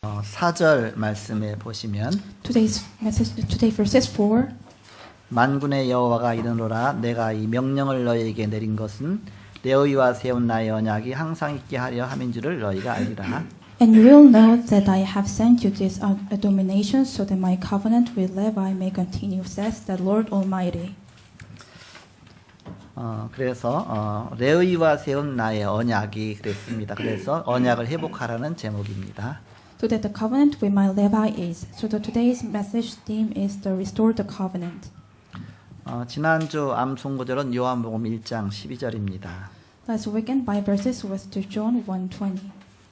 4절 말씀에 보시면 Today's message, today verses 4. 만군의 여호와가 이르노라 내가 이 명령을 너희에게 내린 것은 내 의와 세운 나의 언약이 항상 있게 하려 함인 줄을 너희가 알리라. And you will know that I have sent you this abomination so that my covenant with Levi may continue, says the Lord Almighty. 그래서 레위와 세운 나의 언약이 그랬습니다. 그래서 언약을 회복하라는 제목입니다. So that the covenant with my Levi is. So that today's message theme is to restore the covenant. 지난주 암송 구절은 요한복음 1장 12절입니다. Last weekend Bible verses was to John 1:20.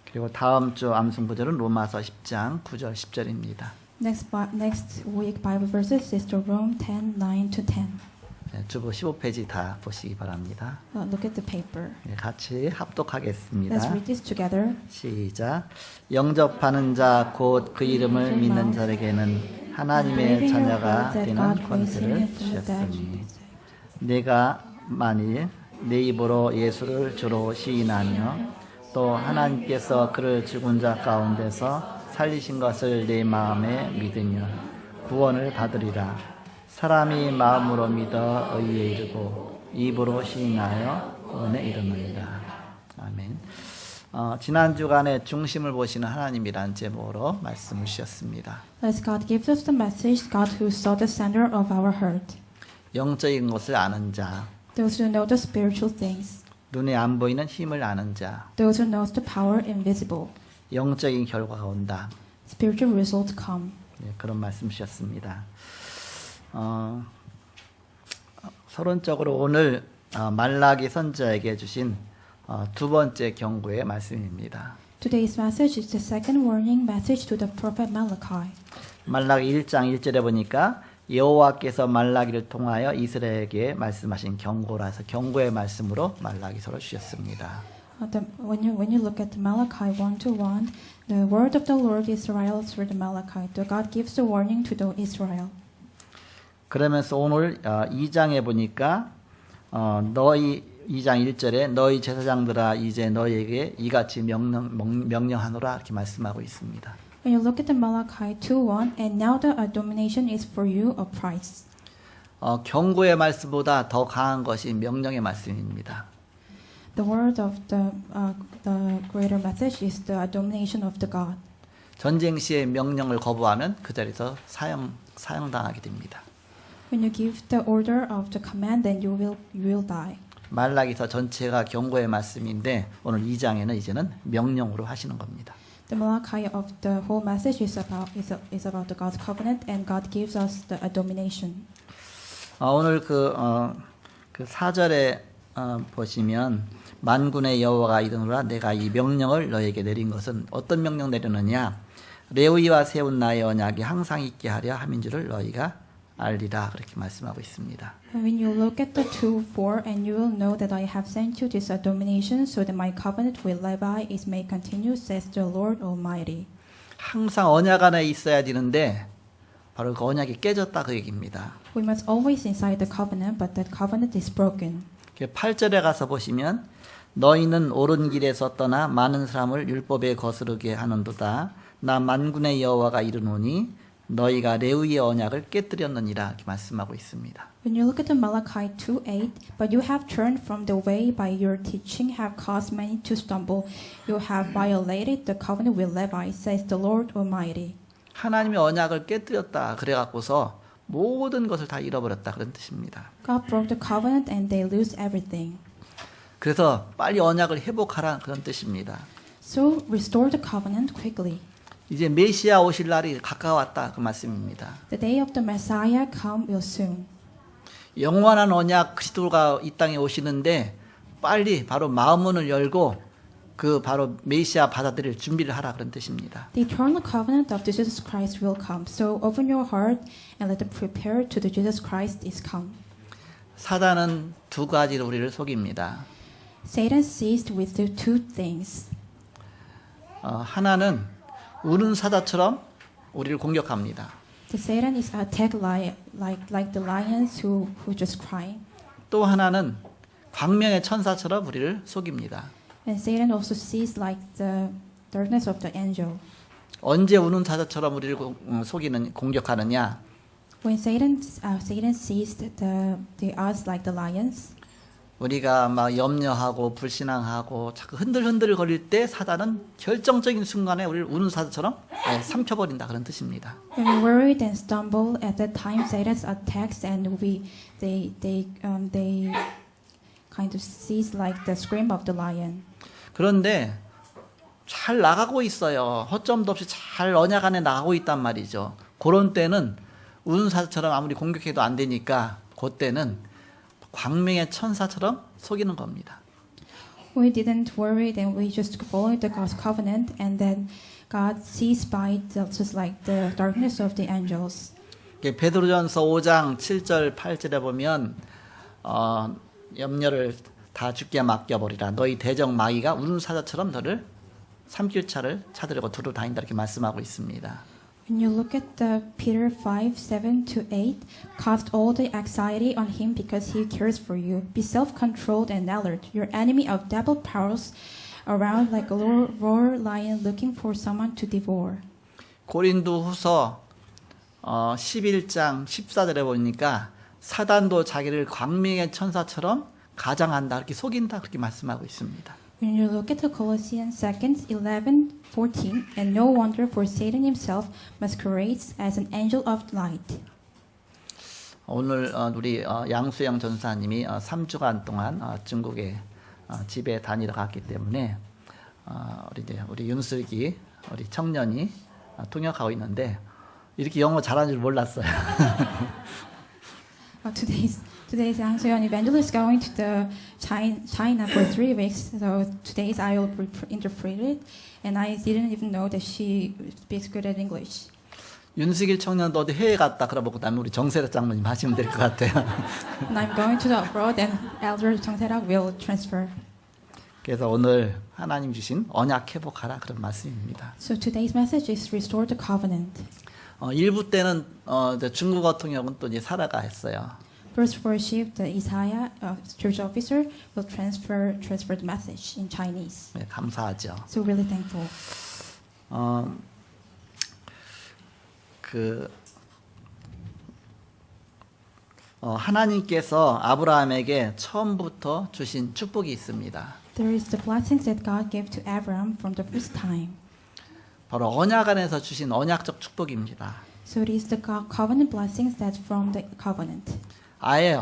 그리고 다음 주 암송 구절은 로마서 10장 9절 10절입니다. Next week Bible verses is to Rome 10:9-10. 주보 15페이지 다 보시기 바랍니다. Look at the paper. 같이 합독하겠습니다. Let's read this together. 시작. 영접하는 자 곧 그 이름을 믿는 자에게는 하나님의 자녀가 되는 권세를 주셨으니 내가 만일 내 입으로 예수를 주로 시인하며 또 하나님께서 그를 죽은 자 가운데서 살리신 것을 내 마음에 믿으면 구원을 받으리라. 사람이 마음으로 믿어 의에 이르고 입으로 시인하여 구원에 이르느니라. 아멘. 지난 주간에 중심을 보시는 하나님이란 제목으로 말씀을 주셨습니다. As God gives us the message, God who saw the center of our heart. 영적인 것을 아는 자, Those who know the spiritual things. 눈에 안 보이는 힘을 아는 자, Those who knows the power invisible. 영적인 결과가 온다. Spiritual results come. 그런 말씀 주셨습니다. 서론적으로 오늘 말라기 선지자에게 주신 두 번째 경고의 말씀입니다. Today's message is the second warning message to the prophet Malachi. 말라기 1장 1절에 보니까 여호와께서 말라기를 통하여 이스라엘에게 말씀하신 경고라서 경고의 말씀으로 말라기서를 주셨습니다. When you look at Malachi 1:1, the word of the Lord Israel through the Malachi, the God gives the warning to the Israel. 그러면서 오늘 2장에 보니까 너희 2장 1절에 너희 제사장들아 이제 너희에게 이같이 명령하노라 이렇게 말씀하고 있습니다. When you look at the Malachi 2:1, and now the abomination is for you a price. 경고의 말씀보다 더 강한 것이 명령의 말씀입니다. The word of the greater message is the abomination of the God. 전쟁 시에 명령을 거부하면 그 자리에서 사형당하게 됩니다. When you give the order of the command, then you will die. 말라기서 전체가 경고의 말씀인데 오늘 2장에는 이제는 명령으로 하시는 겁니다. The Malachi of the whole message is about the God's covenant, and God gives us the abomination. 오늘 그 4절에 보시면 만군의 여호와가 이르노라 내가 이 명령을 너에게 내린 것은 어떤 명령 내렸느냐 레위와 세운 나의 언약이 항상 있게 하려 함인 줄을 너희가 알리라 그렇게 말씀하고 있습니다. When you look at the 2:4, and you will know that I have sent you this abomination, so that my covenant with Levi is may continue, says the Lord Almighty. 항상 언약 안에 있어야 되는데 바로 그 언약이 깨졌다 그 얘기입니다. We must always inside the covenant, but that covenant is broken. 8절에 가서 보시면 너희는 옳은 길에서 떠나 많은 사람을 율법에 거스르게 하는도다. 나 만군의 여호와가 이르노니 너희가 레위의 언약을 깨뜨렸느니라 이렇게 말씀하고 있습니다. When you look at the Malachi 2:8, but you have turned from the way by your teaching, have caused many to stumble. You have violated the covenant with Levi, says the Lord Almighty. 하나님의 언약을 깨뜨렸다 그래갖고서 모든 것을 다 잃어버렸다 그런 뜻입니다. God broke the covenant and they lose everything. 그래서 빨리 언약을 회복하라 그런 뜻입니다. So restore the covenant quickly. 이제 메시아 오실 날이 가까웠다 그 말씀입니다. The day of the Messiah come will soon. 영원한 언약 그리스도가 이 땅에 오시는데 빨리 바로 마음문을 열고 그 바로 메시아 받아들일 준비를 하라 그런 뜻입니다. The eternal covenant of Jesus Christ will come. So open your heart and let them prepare to the Jesus Christ is come. 사단은 두 가지로 우리를 속입니다. Satan seized with the two things. 하나는 우는 사자처럼 우리를 공격합니다. The Satan is attacked like the lions who just crying. 또 하나는 광명의 천사처럼 우리를 속입니다. And Satan also sees like the darkness of the angel. 언제 우는 사자처럼 우리를 속이는 공격하느냐? When Satan sees us like the lions, 우리가 막 염려하고 불신앙하고 자꾸 흔들흔들 거릴 때 사단은 결정적인 순간에 우리를 우는 사자처럼 삼켜버린다 그런 뜻입니다. when we worried and stumble, at that time Satan attacks and they kind of sees like the scream of the lion. 그런데 잘 나가고 있어요. 허점도 없이 잘 언약 안에 나가고 있단 말이죠. 그런 때는 우는 사자처럼 아무리 공격해도 안 되니까 그때는 광명의 천사처럼 속이는 겁니다. We didn't worry, then we just followed the God's covenant, and then God sees by just like the darkness of the angels. 베드로전서 5장 7절 8절에 보면 염려를 다 주께 맡겨버리라. 너희 대적 마귀가 우는 사자처럼 너를 삼킬 차를 찾으려고 두루 다닌다 이렇게 말씀하고 있습니다. When you look at the Peter 5:7-8, cast all the anxiety on him because he cares for you. Be self-controlled and alert. Your enemy of devil prowls around like a roaring lion looking for someone to devour. 고린도후서 11장 14절에 보니까 사단도 자기를 광명의 천사처럼 가장한다 이렇게 속인다 그렇게 말씀하고 있습니다. When you look at the Colossians 2:11-14, and no wonder for Satan himself masquerades as an angel of light. 오늘 우리 양수영 전사님이 3주간 동안 중국에 집에 다니러 갔기 때문에 우리 윤슬기 우리 청년이 통역하고 있는데 이렇게 영어 잘하는 줄 몰랐어요. Today's Yang Soyeon evangelist going to the China for 3 weeks. So today's I will interpret it, and I didn't even know that she speaks good at English. 윤슬기 청년도 어디 해외 갔다 그러고 그다음에 우리 정세라 장로님 하시면 될 것 같아요. And I'm going to the abroad, and Elder Jung Se-rak will transfer. 그래서 오늘 하나님 주신 언약 회복하라 그런 말씀입니다. So today's message is restore the covenant. 1부 때는 중국어 통역은 또 이제 사라가 했어요. First worship, the Isaiah church officer will transfer the message in Chinese. 네, 감사하죠. So really thankful. 하나님께서 아브라함에게 처음부터 주신 축복이 있습니다. There is the blessings that God gave to Abraham from the first time. 바로 언약 안에서 주신 언약적 축복입니다. So it is the covenant blessings that's from the covenant. 아예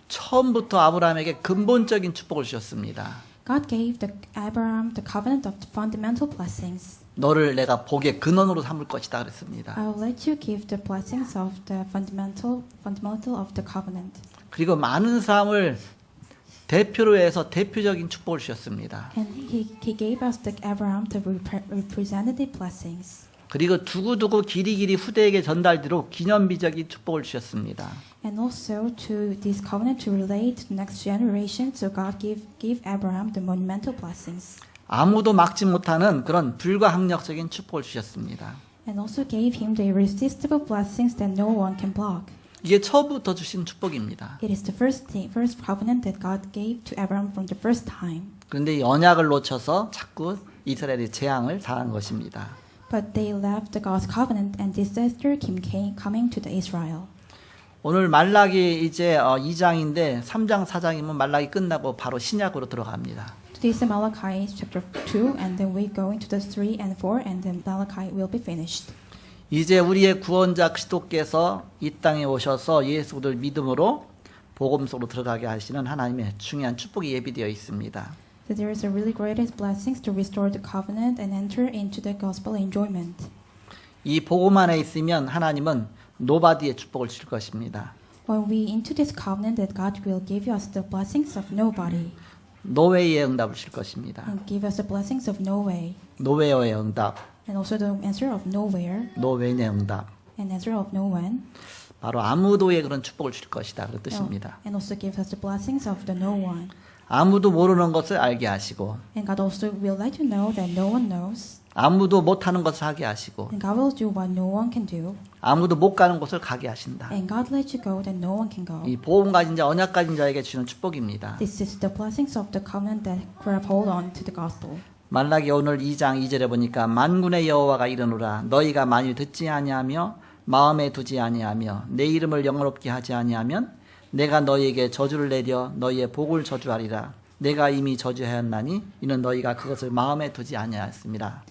처음부터 아브라함에게 근본적인 축복을 주셨습니다. God gave Abraham the covenant of the fundamental blessings. 너를 내가 복의 근원으로 삼을 것이다 그랬습니다. I will let you give the blessings of the fundamental of the covenant. 그리고 많은 사람을 대표로 해서 대표적인 축복을 주셨습니다. And he gave us the Abraham the representative blessings. 그리고 두고두고 길이길이 후대에게 전달되도록 기념비적인 축복을 주셨습니다. And also to this covenant to relate to the next generation, so God gave Abraham the monumental blessings. 아무도 막지 못하는 그런 불가항력적인 축복을 주셨습니다. And also gave him the irresistible blessings that no one can block. 이게 처음부터 주신 축복입니다. It is the first covenant that God gave to Abraham from the first time. 그런데 이 언약을 놓쳐서 자꾸 이스라엘이 재앙을 당한 것입니다. But they left the God's covenant, and disaster coming to the Israel. 오늘 말라기 이제 2장인데 3장 4장이면 말라기 끝나고 바로 신약으로 들어갑니다. Today is Malachi chapter 2, and then we go into the 3 and 4, and then Malachi will be finished. 이제 우리의 구원자 그리스도께서 이 땅에 오셔서 예수를 믿음으로 복음 속으로 들어가게 하시는 하나님의 중요한 축복이 예비되어 있습니다. So there is a really greatest blessings to restore the covenant and enter into the gospel enjoyment. 이 복음 안에 있으면 하나님은 노바디의 축복을 줄 것입니다. When we into this covenant, that God will give us the blessings of nobody 노웨이의 응답을 줄 것입니다. and give us the blessings of no way, 노웨어의 응답, and also the answer of nowhere 노웬의 응답. and answer of no when, 바로 아무도의 그런 축복을 줄 것이다 그런 뜻입니다. and also give us the blessings of the no one. 아무도 모르는 것을 알게 하시고 And God also will let you know that no one knows, 아무도 못하는 것을 하게 하시고 and God will do what no one can do, 아무도 못 가는 곳을 가게 하신다. and God let you go that no one can go. 이 복음 가진 자, 언약 가진 자에게 주는 축복입니다. This is the blessings of the covenant that grab hold on to the gospel. 말라기 오늘 2장 2절에 보니까 만군의 여호와가 이르노라 너희가 만일 듣지 아니하며 마음에 두지 아니하며 내 이름을 영화롭게 하지 아니하면 내가 너희에게 저주를 내려 너희의 복을 저주하리라. 내가 이미 저주하였나니 이는 너희가 그것을 마음에 두지 아니하였습니다.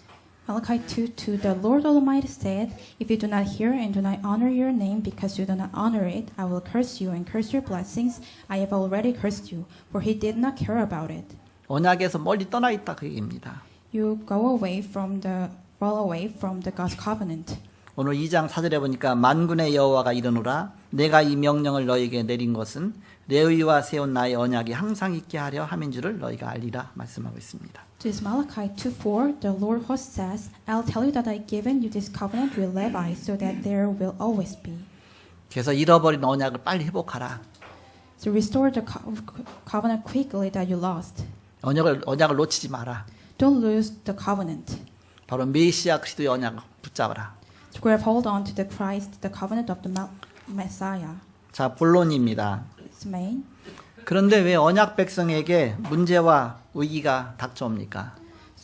Malachi 2:2 The Lord Almighty said, If you do not hear and do not honor your name because you do not honor it, I will curse you and curse your blessings. I have already cursed you, for he did not care about it. 언약에서 멀리 떠나 있다 그 얘기입니다. You fall away from the God's covenant. 오늘 2장 4절에 보니까 만군의 여호와가 이르노라 내가 이 명령을 너희에게 내린 것은 레위와 세운 나의 언약이 항상 있게 하려 함인 줄을 너희가 알리라 말씀하고 있습니다. This Malachi 2:4 The Lord host says, I'll tell you that I've given you this covenant with Levi so that there will always be. 그래서 잃어버린 언약을 빨리 회복하라. So restore the covenant quickly that you lost. 언약을 놓치지 마라. Don't lose the covenant. 바로 메시아 그리스도의 언약을 붙잡아라. To grab hold on to the Christ, the covenant of the Messiah. 자, 본론입니다. It's main. 그런데 왜 언약 백성에게 문제와 위기가 닥쳐옵니까?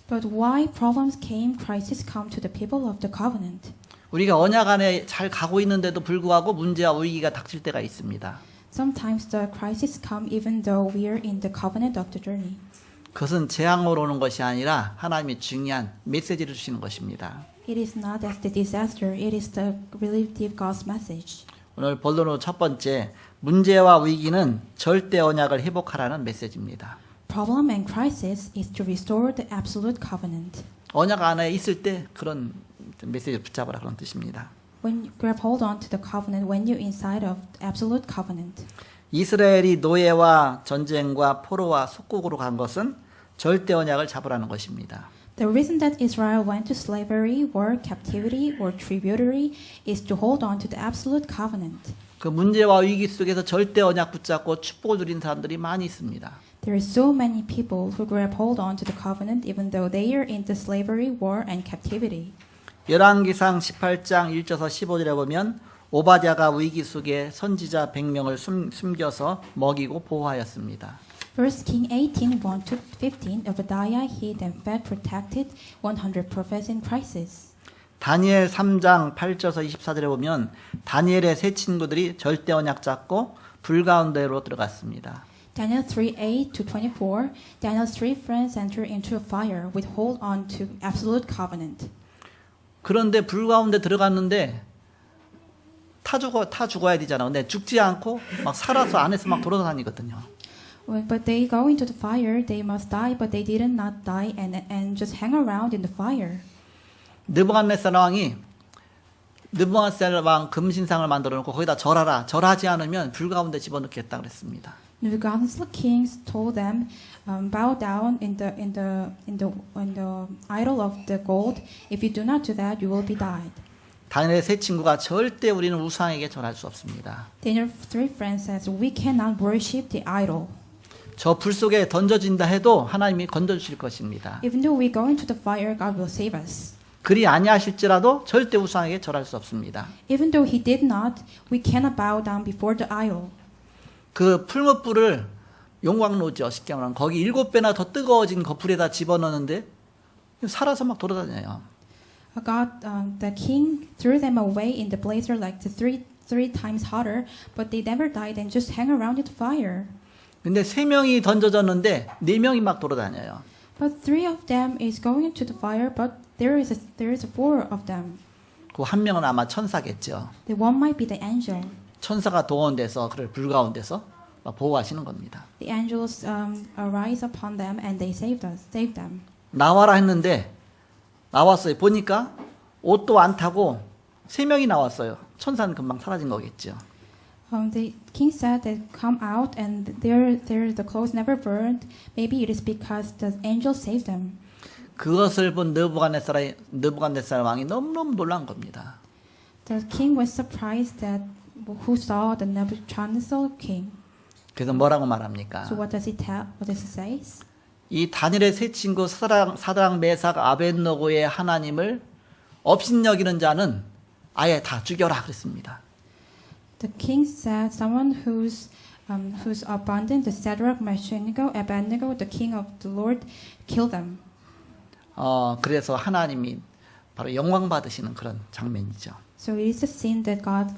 But why problems came, crises come to the people of the covenant? 우리가 언약 안에 잘 가고 있는데도 불구하고 문제와 위기가 닥칠 때가 있습니다. Sometimes the crises come even though we are in the covenant of the journey. 그것은 재앙으로 오는 것이 아니라 하나님이 중요한 메시지를 주시는 것입니다. It is not as the disaster, it is the relative God's message. 오늘 본론으로 첫 번째, 문제와 위기는 절대 언약을 회복하라는 메시지입니다. Problem and crisis is to restore the absolute covenant. 언약 안에 있을 때 그런 메시지를 붙잡으라 그런 뜻입니다. When you grab hold on to the covenant, when you're inside of absolute covenant. 이스라엘이 노예와 전쟁과 포로와 속국으로 간 것은 절대 언약을 잡으라는 것입니다. The reason that Israel went to slavery, war, captivity, or tributary is to hold on to the absolute covenant. 그 문제와 위기 속에서 절대 언약 붙잡고 축복을 누린 사람들이 많이 있습니다. There are so many people who grab hold on to the covenant even though they are in the slavery, war, and captivity. 열왕기상 18장 1절에서 15절에 보면 오바댜가 위기 속에 선지자 100명을 숨겨서 먹이고 보호하였습니다. 1 King 18:1-15 Obadiah hid and fed protected 100 prophets in crisis. 다니엘 3장 8절에서 24절에 보면 다니엘의 세 친구들이 절대 언약 잡고 불 가운데로 들어갔습니다. Daniel 3:8-24 Daniel's three friends enter into a fire with hold on to absolute covenant. 그런데 불 가운데 들어갔는데 타 죽어야 되잖아. 근데 죽지 않고 막 살아서 안에서 막 돌아다니거든요. But they go into the fire, they must die, but they did not die and just hang around in the fire. 느부갓네살 왕 금신상을 만들어 놓고 거기다 절하라. 절하지 않으면 불 가운데 집어넣겠다 그랬습니다. Nebuchadnezzar kings told them, bow down in the idol of the gold. If you do not do that, you will be died. 다니엘의 세 친구가 절대 우리는 우상에게 절할 수 없습니다. Daniel's three friends says, we cannot worship the idol. 저 불 속에 던져진다 해도 하나님이 건져주실 것입니다. Even though we go into the fire, God will save us. 그리 아니하실지라도 절대 우상에게 절할 수 없습니다. Even though he did not, we cannot bow down before the idol. 그 풀무불을 용광로죠. 쉽게 말하면 거기 7배나 더 뜨거워진 그 불에다 집어넣는데 살아서 막 돌아다녀요. The king threw them away in the blazer like the three times hotter, but they never died and just hang around in the fire. 근데 3명이 던져졌는데 4명이 막 돌아다녀요. But 3 of them is going into the fire, but there is 4 of them. 그 한 명은 아마 천사겠죠. The one might be the angel. 천사가 동원돼서 그를 불 가운데서 막 보호하시는 겁니다. The angels arise upon them and they save them. 나와라 했는데 나왔어요. 보니까 옷도 안 타고 3명이 나왔어요. 천사는 금방 사라진 거겠죠. The king said that come out and the clothes never burned. Maybe it is because the angel saved them. 그것을 본 느부갓네살 왕이 너무너무 놀란 겁니다. The king was surprised that who saw the Nebuchadnezzar king. 그래서 뭐라고 말합니까? So what does he say? 이 다니엘의 세 친구 사드락, 메삭, 아벳느고의 하나님을 업신여기는 자는 아예 다 죽여라 그랬습니다. The king said, "Someone who's abandoned the Shadrach, Meshach, Abednego, the king of the Lord, kill them." 그래서 하나님이 바로 영광 받으시는 그런 장면이죠. So it is a sin that God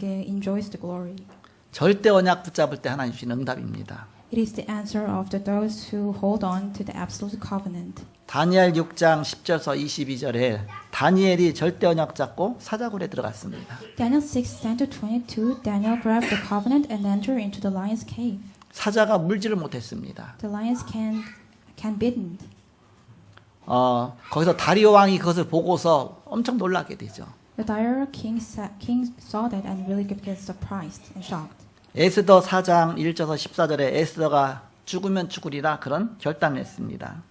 enjoys the glory. 절대 언약 붙잡을 때 하나님 주신 응답입니다. It is the answer of those who hold on to the absolute covenant. 다니엘 6장 10절에서 22절에 다니엘이 절대 언약 잡고 사자굴에 들어갔습니다. Daniel 6:10-22, Daniel grabbed the covenant and entered into the lion's cave. 사자가 물지를 못했습니다. The lions can beat him. 거기서 다리오 왕이 그것을 보고서 엄청 놀라게 되죠. The Darius king saw that and really get surprised and shocked. 에스더 4장 1절에서 14절에 에스더가 죽으면 죽으리라 그런 결단을 했습니다.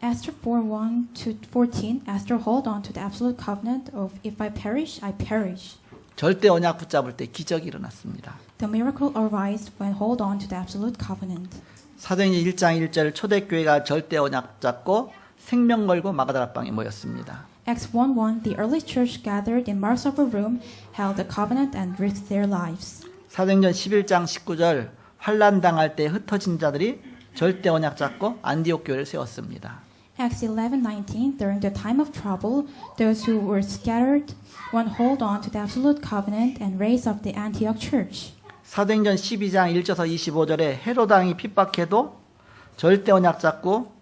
Esther 4:1-14, Esther hold on to the absolute covenant of if I perish, I perish. 절대 언약 붙잡을 때 기적이 일어났습니다. The miracle arises when hold on to the absolute covenant. 사도행전 1장 1절 초대교회가 절대 언약 잡고 생명 걸고 마가다락방에 모였습니다. Acts 1:1, the early church gathered in Mark's upper room, held the covenant and risked their lives. 사도행전 11장 19절 환난 당할 때 흩어진 자들이 절대 언약 잡고 안디옥 교회를 세웠습니다. Acts 11:19, during the time of trouble, those who were scattered one hold on to the absolute covenant and raised up the Antioch church. 사도행전 12장 1절에서 25절에 헤로당이 핍박해도 절대 언약 잡고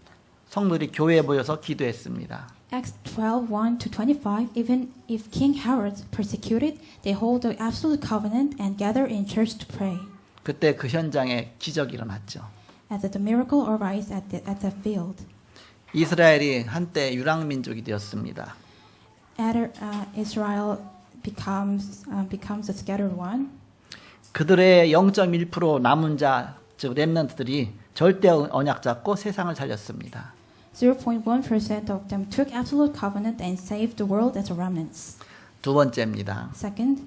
성도들이 교회에 모여서 기도했습니다. Acts 12:1-25, even if King Herod persecuted, they hold the absolute covenant and gather in church to pray. 그때 그 현장에 기적이 일어났죠. As the miracle arises at the field. 이스라엘이 한때 유랑민족이 되었습니다. Israel becomes a scattered one. 그들의 0.1% 남은 자, 즉 렘넌트들이 절대 언약 잡고 세상을 살렸습니다. 0.1% of them took absolute covenant and saved the world as remnants. 두 번째입니다. Second,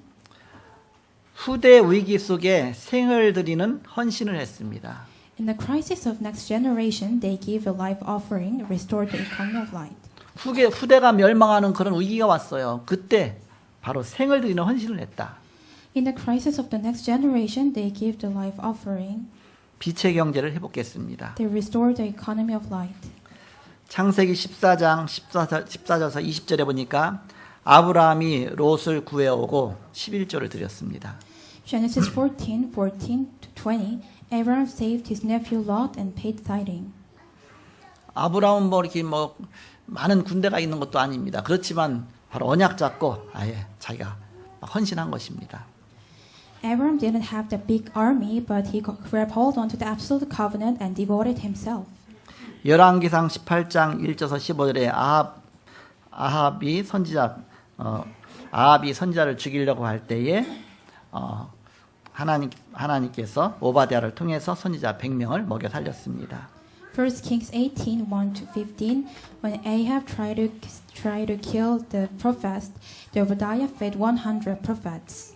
후대 위기 속에 생을 드리는 헌신을 했습니다. in the crisis of next generation, they give a life offering, restored the economy of light. 후대가 멸망하는 그런 위기가 왔어요. 그때 바로 생을 드리는 헌신을 했다. In the crisis of the next generation, they give the life offering. 빛의 경제를 회복했습니다. They restore the economy of light. 창세기 14장 14절에서 20절에 보니까 아브라함이 롯을 구해오고 11조를 드렸습니다. Genesis 14:14-20, Abraham saved his nephew Lot and paid tithing. 아브라함은 이렇게 많은 군대가 있는 것도 아닙니다. 그렇지만 바로 언약 잡고 아예 자기가 헌신한 것입니다. Abraham didn't have the big army, but he grabbed hold onto the absolute covenant and devoted himself. 열왕기상 18장 1절에서 15절에 아합이 선지자를 죽이려고 할 때에 하나님께서 오바댜를 통해서 선지자 100명을 먹여 살렸습니다. 1 Kings 18:1-15, when Ahab tried to kill the prophets, the Obadiah fed 100 prophets.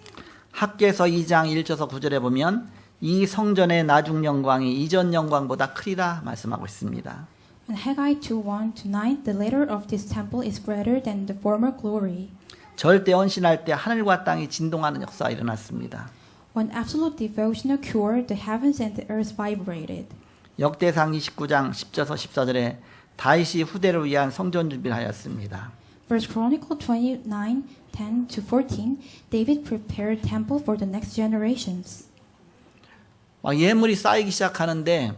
학개서 2장 1절에서 9절에 보면 이 성전의 나중 영광이 이전 영광보다 크리라 말씀하고 있습니다. In Haggai 2:1-9, the latter of this temple is greater than the former glory. 절대 헌신할 때 하늘과 땅이 진동하는 역사가 일어났습니다. When absolute devotion occurred, the heavens and the earth vibrated. 역대상 29장 10절에서 14절에 다윗이 후대를 위한 성전 준비를 하였습니다. First Chronicle 29:10-14, David prepared temple for the next generations. 예물이 쌓이기 시작하는데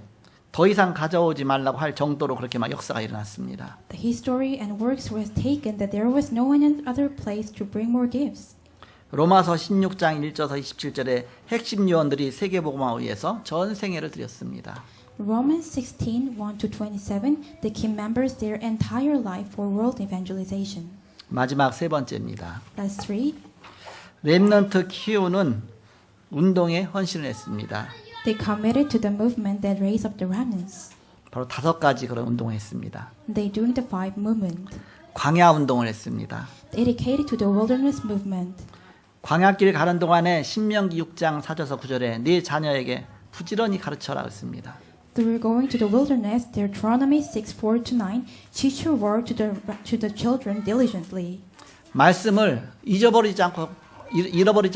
더 이상 가져오지 말라고 할 정도로 그렇게 역사가 일어났습니다. The history and works was taken that there was no other place to bring more gifts. 로마서 16장 1절에서 27절에 핵심 요원들이 세계복음화를 위해서 전 생애를 드렸습니다. Romans 16:1-27, the key members their entire life for world evangelization. 마지막 세 번째입니다. Last three, 렘넌트 키우는 운동에 헌신을 했습니다. they committed to the movement that raised up the remnants. 바로 5가지 그런 운동을 했습니다. They doing the five movement. 광야 운동을 했습니다. Dedicated to the wilderness movement. 광야길 가는 동안에 신명기 6장 4절에서 9절에 네 자녀에게 부지런히 가르쳐라 했습니다. Through going to the wilderness, Deuteronomy 6:4-9, teach your word to the children diligently. 말씀을 잃어버리지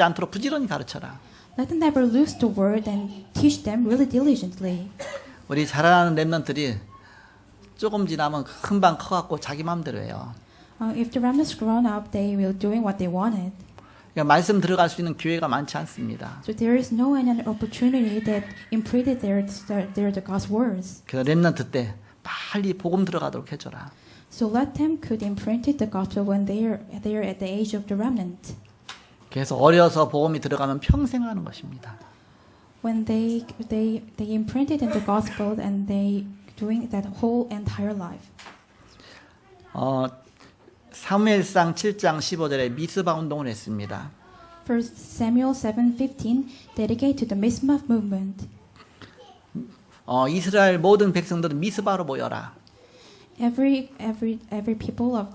않도록 부지런히 가르쳐라. Let them never lose the word and teach them really diligently. 우리 자라나는 렘넌트들이 조금 지나면 금방 커갖고 자기 마음대로 해요. If the remnants grown up, they will doing what they wanted. 그러니까 말씀 들어갈 수 있는 기회가 많지 않습니다. So there is no any opportunity that imprinted there the God's words. 그래서 렘넌트 때 빨리 복음 들어가도록 해줘라. So let them could imprint the gospel when they are at the age of the remnant. 그래서 어려서 복음이 들어가면 평생 하는 것입니다. When they imprinted in the gospel and they doing that whole entire life. 사무엘상 7장 15절에 미스바 운동을 했습니다. First Samuel 7:15 dedicate to the Mizpah movement. 이스라엘 모든 백성들은 미스바로 모여라. Every people of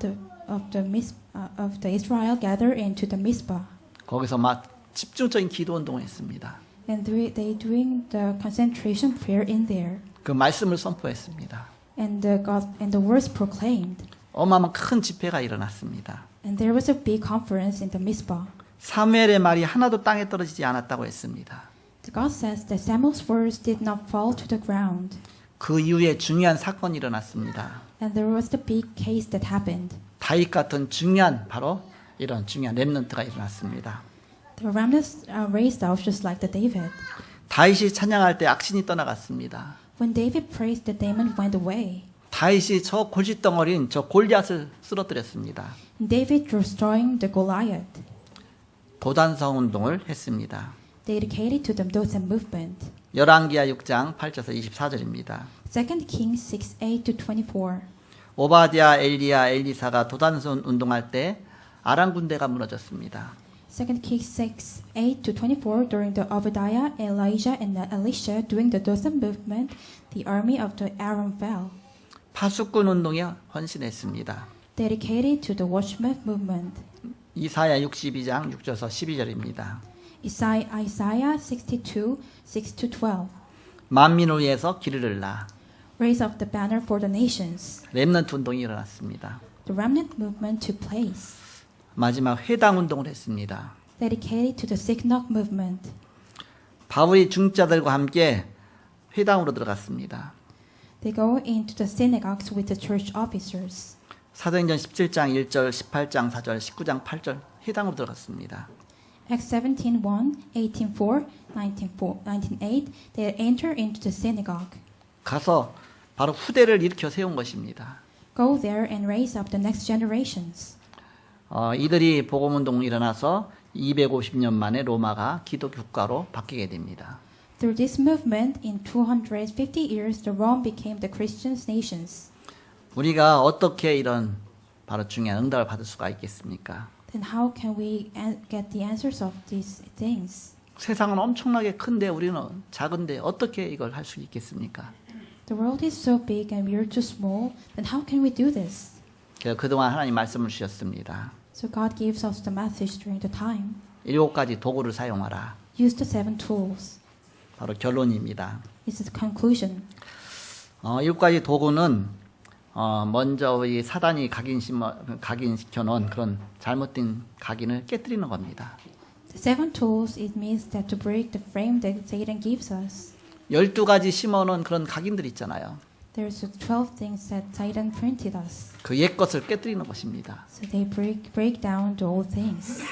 the Israel gather into the Mizpah. 거기서 막 집중적인 기도 운동을 했습니다. And they doing the concentration prayer in there. 그 말씀을 선포했습니다. And the words proclaimed. 어마어마한 큰 집회가 일어났습니다. And there was a big conference in the Mizpah. 사무엘의 말이 하나도 땅에 떨어지지 않았다고 했습니다. God says that Samuel's words did not fall to the ground. 그 이후에 중요한 사건이 일어났습니다. And there was the big case that happened. 다윗 같은 중요한 바로 이런 중요한 렘넌트가 일어났습니다. The remnants raised up just like the David. 다윗이 찬양할 때 악신이 떠나갔습니다. When David praised, the demon went away. 다윗이 저 골칫덩어리인 저 골리앗을 쓰러뜨렸습니다. David destroying the Goliath. 도단성 운동을 했습니다. Dedicated to the Dothan movement. 열왕기하 6장 8절에서 24절입니다. 2 Kings 6:8-24. 오바댜, 엘리야, 엘리사가 도단성 운동할 때 아람 군대가 무너졌습니다. 2 Kings 6:8-24 during the Obadiah, Elijah, and Elisha doing the Dothan movement, the army of the Aram fell. 파수꾼 운동에 헌신했습니다. Dedicated to the Watchman movement. 이사야 62장 6절에서 12절입니다. Isaiah 62, 6-12. 만민을 위해서 길을 라. Raise up the banner for the nations. 렘넌트 운동이 일어났습니다. The remnant movement took place. 마지막 회당 운동을 했습니다. Dedicated to the Synod movement. 바울이 중자들과 함께 회당으로 들어갔습니다. They go into the synagogues with the church officers. 사도행전 17장 1절, 18장 4절, 19장 8절 회당으로 들어갔습니다. Acts 17:1, 18:4, 19:8, they enter into the synagogue. 가서 바로 후대를 일으켜 세운 것입니다. Go there and raise up the next generations. 이들이 복음운동이 일어나서 250년 만에 로마가 기독교 국가로 바뀌게 됩니다. Through this movement, in 250 years, the Rome became the Christian nations. 우리가 어떻게 이런 바로 중요한 응답을 받을 수가 있겠습니까? Then how can we get the answers of these things? 세상은 엄청나게 큰데 우리는 작은데 어떻게 이걸 할 수 있겠습니까? The world is so big and we are too small. Then how can we do this? 그래서 그동안 하나님 말씀을 주셨습니다. So God gives us the message during the time. 7가지 도구를 사용하라. Use the 7 tools. 바로 결론입니다. This is the conclusion. 7가지 도구는 먼저 이 사단이 각인시켜 놓은 그런 잘못된 각인을 깨뜨리는 겁니다. The 7 tools, it means that to break the frame that Satan gives us. 12가지 심어놓은 그런 각인들 있잖아요. There's 12 things that Satan printed us. 그 옛 것을 깨뜨리는 것입니다. So they break down the old things.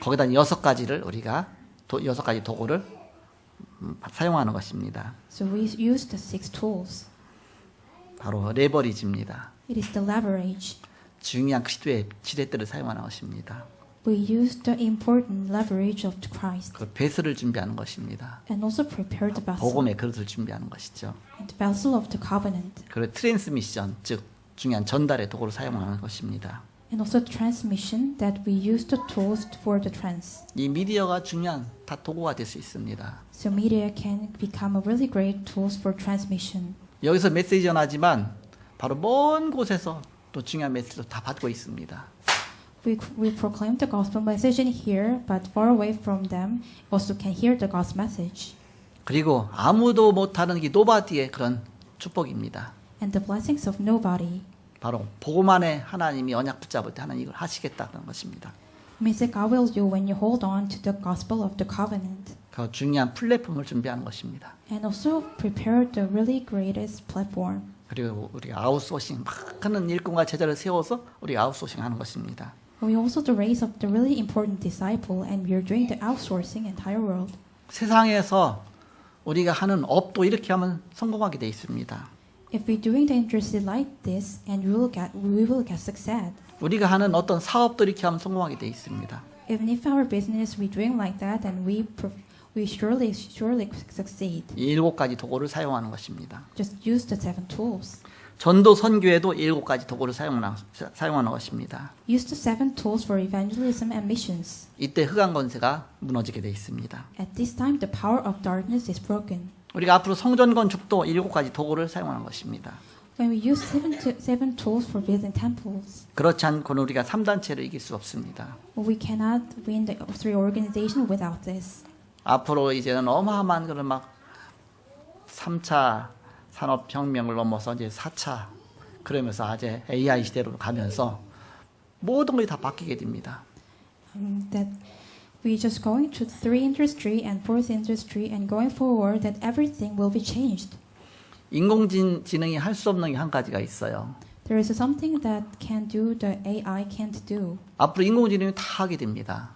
거기다 6가지를 우리가 6가지 도구를 사용하는 것입니다. So we use the 6 tools. 바로 레버리지입니다. It is the leverage. 중요한 그리스도의 지렛대를 사용하는 것입니다. We use the important leverage of Christ. 그 배설을 준비하는 것입니다. And also prepare the vessel. 복음의 그릇을 준비하는 것이죠. And the vessel of the covenant. 그리고 트랜스미션, 즉 중요한 전달의 도구를 사용하는 것입니다. And also transmission that we use the tools for the trans. 이 미디어가 중요한 다 도구가 될 수 있습니다. So media can become a really great tools for transmission. 여기서 메시지 전하지만 바로 먼 곳에서 또 중요한 메시지도 다 받고 있습니다. We proclaim the gospel message in here, but far away from them also can hear the gospel message. 그리고 아무도 못하는 이 노바디의 그런 축복입니다. And the blessings of nobody. 바로 복음 안에 하나님이 언약 붙잡을 때 하나님 이걸 하시겠다는 것입니다. Means that God will do when you hold on to the gospel of the covenant. 그 중요한 플랫폼을 준비하는 것입니다. And also prepare the really greatest platform. 그리고 우리가 아웃소싱 막 하는 일꾼과 제자를 세워서 우리가 아웃소싱 하는 것입니다. We also to raise up the really important disciple, and we are doing the outsourcing entire world. 세상에서 우리가 하는 업도 이렇게 하면 성공하게 돼 있습니다. If we're doing the industry like this, and we will get success. 우리가 하는 어떤 사업도 이렇게 하면 성공하게 돼 있습니다. Even if our business we're doing like that, then we surely succeed. 이 7가지 도구를 사용하는 것입니다. Just use the 7 tools. 전도 선교에도 7가지 도구를 사용하는 것입니다. Use the 7 tools for evangelism and missions. 이때 흑암 권세가 무너지게 돼 있습니다. At this time, the power of darkness is broken. 우리가 앞으로 성전 건축도 7가지 도구를 사용하는 것입니다. When we use 7 tools for building temples, 그렇지 않고는 우리가 3단체를 이길 수 없습니다. we cannot win the 3 organization without this. 앞으로 이제는 어마어마한 그런 막 3차 산업혁명을 넘어서 이제 4차 그러면서 이제 AI 시대로 가면서 모든 것이 다 바뀌게 됩니다. That we're just going to 3 industry and 4th industry, and going forward that everything will be changed. 인공지능이 할 수 없는 게 한 가지가 있어요. There is something that can do the AI can't do. 앞으로 인공지능이 다 하게 됩니다.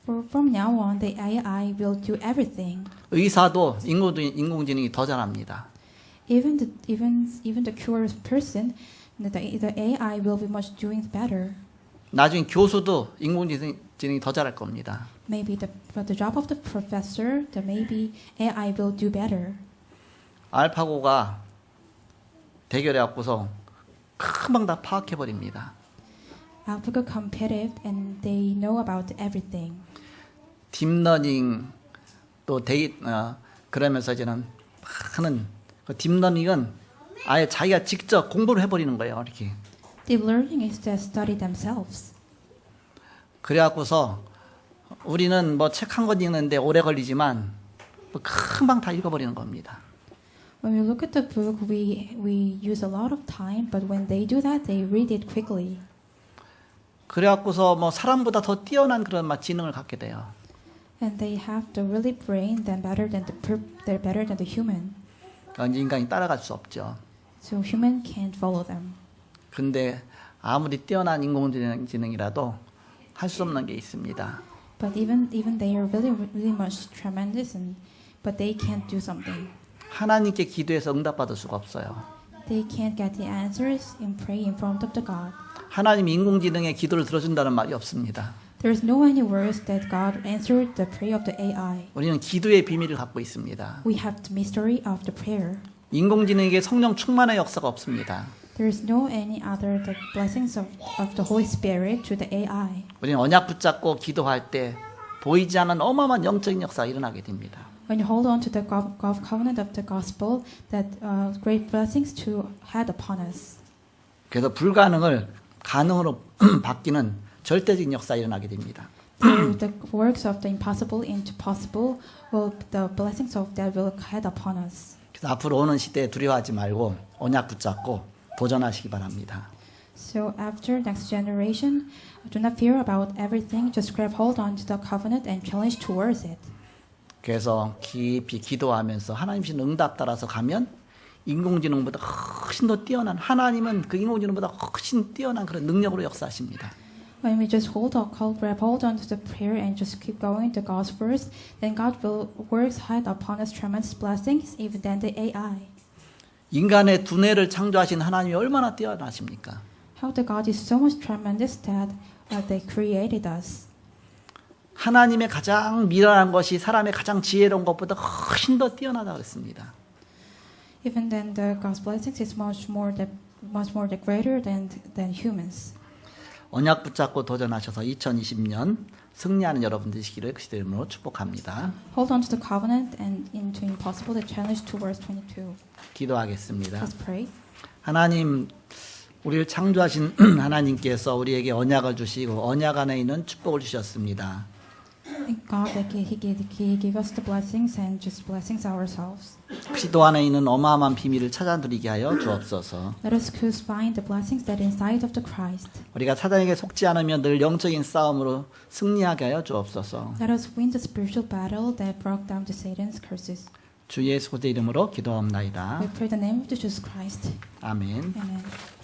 From now on, the AI will do everything. 의사도 인공지능이 더 잘합니다. Even the curious person, the AI will be much doing better. 나중에 교수도 인공지능이 더 잘할 겁니다. Maybe the job of the professor, the maybe AI will do better. 알파고가 대결해 갖고서 금방 다 파악해 버립니다. AlphaGo competitive, and they know about everything. 딥러닝 또 그러면서 이제는 하는 그 딥러닝은 아예 자기가 직접 공부를 해버리는 거예요. 이렇게. Deep learning is to study themselves. 그래갖고서 우리는 뭐 책 한 권 읽는데 오래 걸리지만 뭐 금방 다 읽어버리는 겁니다. When we look at the book, we use a lot of time, but when they do that, they read it quickly. 그래갖고서 뭐 사람보다 더 뛰어난 그런 막 지능을 갖게 돼요. And they have the really brain than better than they're better than the human. 그러니까 인간이 따라갈 수 없죠. So human can't follow them. 근데 아무리 뛰어난 인공지능이라도 할 수 없는 게 있습니다. But even they are really much tremendous, but they can't do something. 하나님께 기도해서 응답받을 수가 없어요. They can't get the answers and pray in front of the God. 하나님이 인공지능의 기도를 들어준다는 말이 없습니다. There is no any words that God answered the prayer of the AI. 우리는 기도의 비밀을 갖고 있습니다. We have the mystery of the prayer. 인공지능에게 성령 충만의 역사가 없습니다. There is no any other the blessings of the Holy Spirit to the AI. 우리는 언약 붙잡고 기도할 때 보이지 않는 어마어마한 영적인 역사가 일어나게 됩니다. When you hold on to the covenant of the gospel, that great blessings to head upon us. 그래서 불가능을 가능으로 바뀌는 절대적인 역사가 일어나게 됩니다. The works of the impossible into possible, the blessings of that will head upon us. 그래서 앞으로 오는 시대에 두려워하지 말고 언약 붙잡고 도전하시기 바랍니다. So after next generation, do not fear about everything. Just grab hold on to the covenant and challenge towards it. 그래서 깊이 기도하면서 하나님 주신 응답 따라서 가면 인공지능보다 훨씬 더 뛰어난 하나님은 그 인공지능보다 훨씬 뛰어난 그런 능력으로 역사하십니다. When we just grab hold on to the prayer and just keep going to God's words, then God will work hard upon us tremendous blessings, even than the AI. 인간의 두뇌를 창조하신 하나님이 얼마나 뛰어나십니까? How the God is so much tremendous that they created us. 하나님의 가장 미련한 것이 사람의 가장 지혜로운 것보다 훨씬 더 뛰어나다 그랬습니다. Even then, the God's blessings is much more greater than humans. 언약 붙잡고 도전하셔서 2020년 승리하는 여러분 되시기를 그 이름으로 축복합니다. Hold on to the covenant and into impossible the challenge towards 22. 기도하겠습니다. Let's pray. 하나님, 우리를 창조하신 하나님께서 우리에게 언약을 주시고 언약 안에 있는 축복을 주셨습니다. Thank God that He gave us the blessings and just blessings ourselves. 그리스도 안에 있는 어마어마한 비밀을 찾아드리게 하여 주옵소서. Let us find the blessings that are inside of the Christ. 우리가 사단에게 속지 않으며 늘 영적인 싸움으로 승리하게 하여 주옵소서. Let us win the spiritual battle that broke down the Satan's curses. 주 예수 그리스도 이름으로 기도합나이다. We pray the name of Jesus Christ. 아멘. Amen.